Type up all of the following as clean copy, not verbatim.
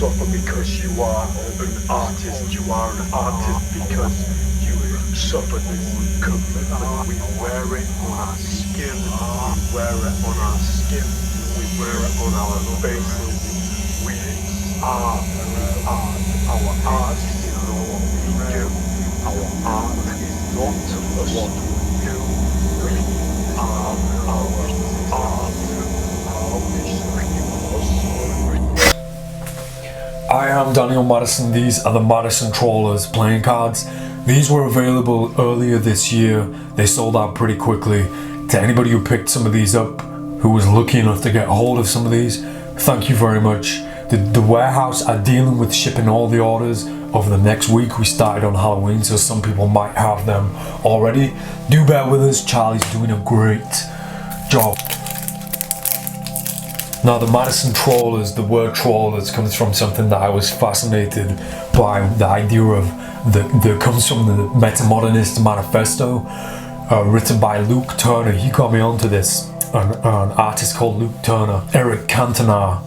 suffer because you are an artist. You are an artist because you suffer this commitment. We wear it on our skin. We wear it on our skin. We wear it on our faces. We are the art. Our art is not what we do. Our art is not what we do. We are our art. I am Daniel Madison. These are the Madison Trawlers playing cards. These were available earlier this year. They sold out pretty quickly. To anybody who picked some of these up, who was lucky enough to get a hold of some of these, thank you very much. The warehouse are dealing with shipping all the orders over the next week. We started on Halloween, so some people might have them already. Do bear with us. Charlie's doing a great job. Now, the Madison Trawlers, the word trawlers comes from something that I was fascinated by, the idea of that comes from the Metamodernist Manifesto, written by Luke Turner. He got me onto this, an artist called Luke Turner. Eric Cantona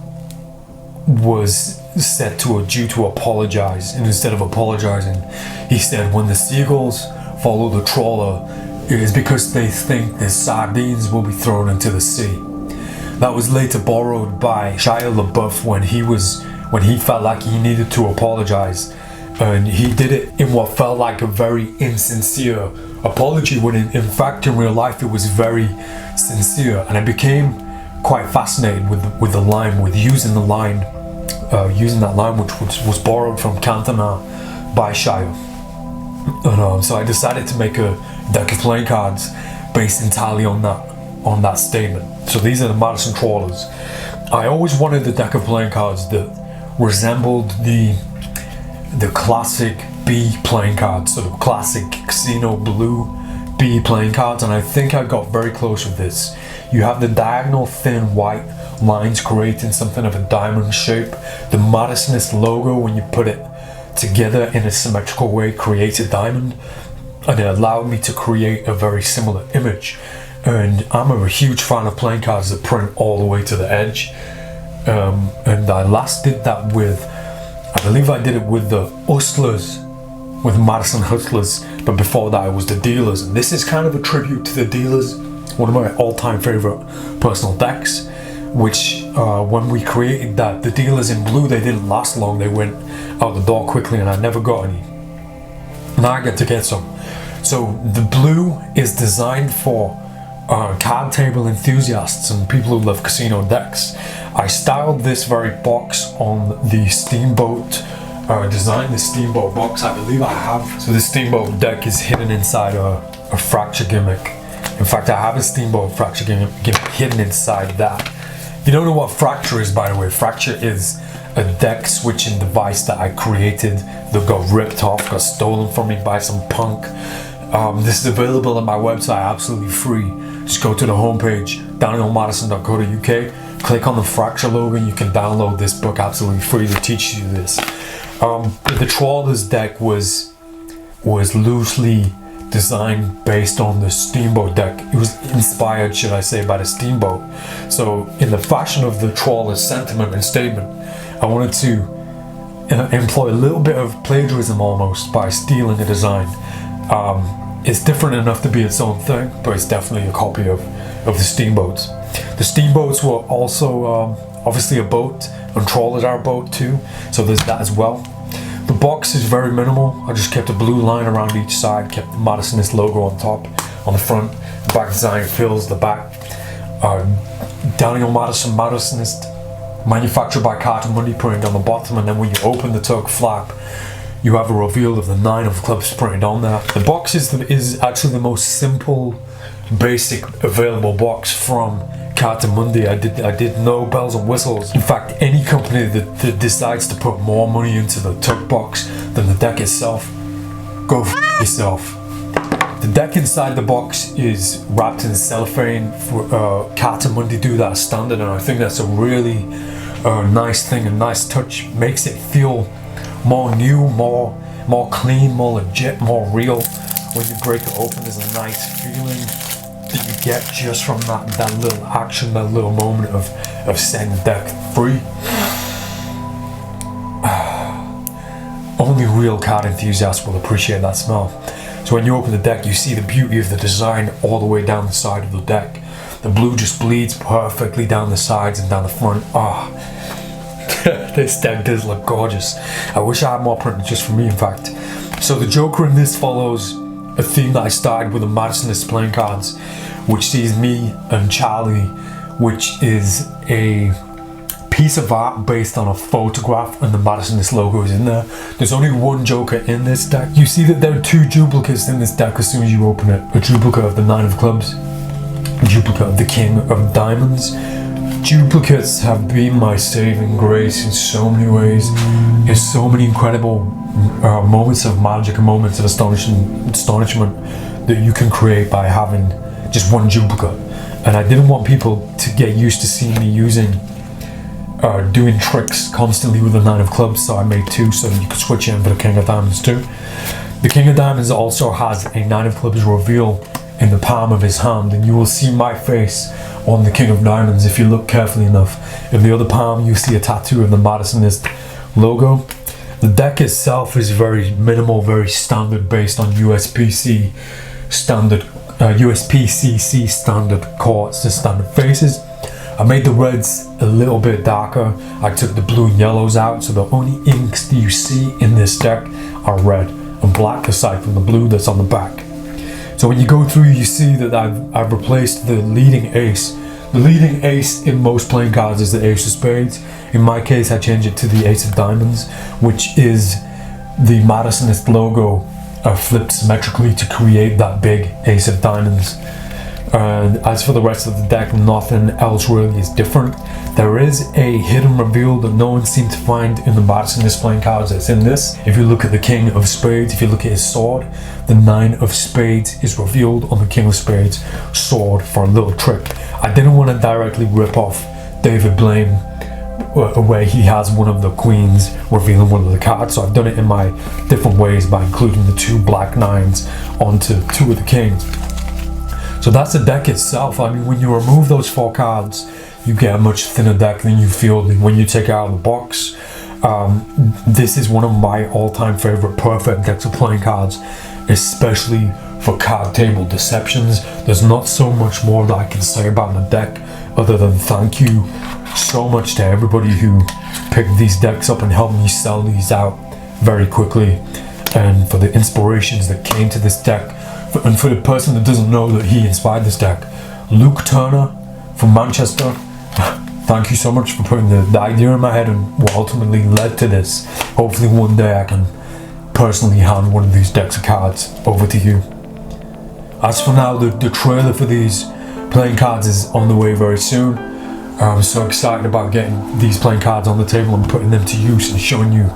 was said to are due to apologize, and instead of apologizing, he said, when the seagulls follow the trawler, it is because they think the sardines will be thrown into the sea. That was later borrowed by Shia LaBeouf when he felt like he needed to apologize, and he did it in what felt like a very insincere apology, when in fact in real life it was very sincere. And I became quite fascinated with the line, with using that line which was borrowed from Cantona by Shia. And so I decided to make a deck of playing cards based entirely on that statement. So these are the Madison Trawlers. I always wanted a deck of playing cards that resembled the classic B playing cards, sort of classic Casino Blue B playing cards, and I think I got very close with this. You have the diagonal thin white lines creating something of a diamond shape. The Madisonist logo, when you put it together in a symmetrical way, creates a diamond, and it allowed me to create a very similar image. And I'm a huge fan of playing cards that print all the way to the edge. And I last did that with, I believe I did it with the Hustlers, with Madison Hustlers, but before that it was the Dealers. And this is kind of a tribute to the Dealers, one of my all-time favorite personal decks, which when we created that, the Dealers in blue, they didn't last long. They went out the door quickly and I never got any. Now I get to get some. So the blue is designed for card table enthusiasts and people who love casino decks. I styled this very box on the Steamboat design, the Steamboat box, I believe I have. So the Steamboat deck is hidden inside a fracture gimmick. In fact, I have a Steamboat fracture gimmick hidden inside that. If you don't know what fracture is, by the way, fracture is a deck switching device that I created that got ripped off, got stolen from me by some punk. This is available on my website absolutely free. Just go to the homepage, danielmadison.co.uk, click on the Fracture logo, and you can download this book absolutely free that teaches you this. The Trawlers deck was loosely designed based on the Steamboat deck. It was inspired, should I say, by the Steamboat. So in the fashion of the Trawlers sentiment and statement, I wanted to employ a little bit of plagiarism almost by stealing a design. It's different enough to be its own thing, but it's definitely a copy of the Steamboats. The Steamboats were also obviously a boat, and Trawlers are a boat too, so there's that as well. The box is very minimal. I just kept a blue line around each side, kept the Madisonist logo on top, on the front. The back design fills the back. Daniel Madison, Madisonist, manufactured by Carter Mundi, printed on the bottom, and then when you open the tuck flap, you have a reveal of the 9 of clubs printed on there. The box is actually the most simple, basic available box from Carter Mundi. I did no bells and whistles. In fact, any company that decides to put more money into the tuck box than the deck itself, go f yourself. The deck inside the box is wrapped in cellophane. For Carter Mundi do that standard, and I think that's a really nice thing, a nice touch. Makes it feel more new, more clean, more legit, more real. When you break it open, there's a nice feeling that you get just from that little action, that little moment of setting the deck free. real card enthusiasts will appreciate that smell. So when you open the deck, you see the beauty of the design all the way down the side of the deck. The blue just bleeds perfectly down the sides and down the front. This deck does look gorgeous. I wish I had more printed just for me, in fact. So the Joker in this follows a theme that I started with the Madisonist playing cards, which sees me and Charlie, which is a piece of art based on a photograph, and the Madisonist logo is in there. There's only one Joker in this deck. You see that there are two duplicates in this deck as soon as you open it. A duplicate of the Nine of Clubs, a duplicate of the King of Diamonds. Duplicates have been my saving grace in so many ways. There's so many incredible moments of magic and moments of astonishment that you can create by having just one duplicate. And I didn't want people to get used to seeing me doing tricks constantly with the Nine of Clubs, so I made two so that you could switch in for the King of Diamonds too. The King of Diamonds also has a Nine of Clubs reveal in the palm of his hand, and you will see my face on the King of Diamonds if you look carefully enough. In the other palm you see a tattoo of the Madisonist logo. The deck itself is very minimal, very standard, based on USPCC standard courts and standard faces. I made the reds a little bit darker. I took the blue and yellows out, so the only inks that you see in this deck are red and black, aside from the blue that's on the back. So when you go through, you see that I've replaced the leading ace. The leading ace in most playing cards is the Ace of Spades. In my case, I changed it to the Ace of Diamonds, which is the Madisonist logo flipped symmetrically to create that big Ace of Diamonds. And as for the rest of the deck, nothing else really is different. There is a hidden reveal that no one seemed to find in the Madisonist playing cards that's in this. If you look at the King of Spades, if you look at his sword, the Nine of Spades is revealed on the King of Spades sword for a little trick. I didn't want to directly rip off David Blaine, where he has one of the queens revealing one of the cards, so I've done it in my different ways by including the two black nines onto two of the kings. So that's the deck itself. I mean, when you remove those four cards, you get a much thinner deck than you feel when you take it out of the box. This is one of my all-time favorite perfect decks of playing cards, especially for card table deceptions. There's not so much more that I can say about the deck other than thank you so much to everybody who picked these decks up and helped me sell these out very quickly, and for the inspirations that came to this deck. And for the person that doesn't know that he inspired this deck, Luke Turner from Manchester, thank you so much for putting the idea in my head and what ultimately led to this. Hopefully one day I can personally hand one of these decks of cards over to you. As for now, the trailer for these playing cards is on the way very soon. I'm so excited about getting these playing cards on the table and putting them to use and showing you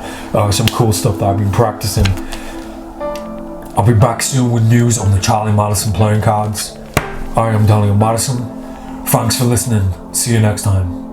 some cool stuff that I've been practicing. I'll be back soon with news on the Charlie Madison playing cards. I am Daniel Madison. Thanks for listening. See you next time.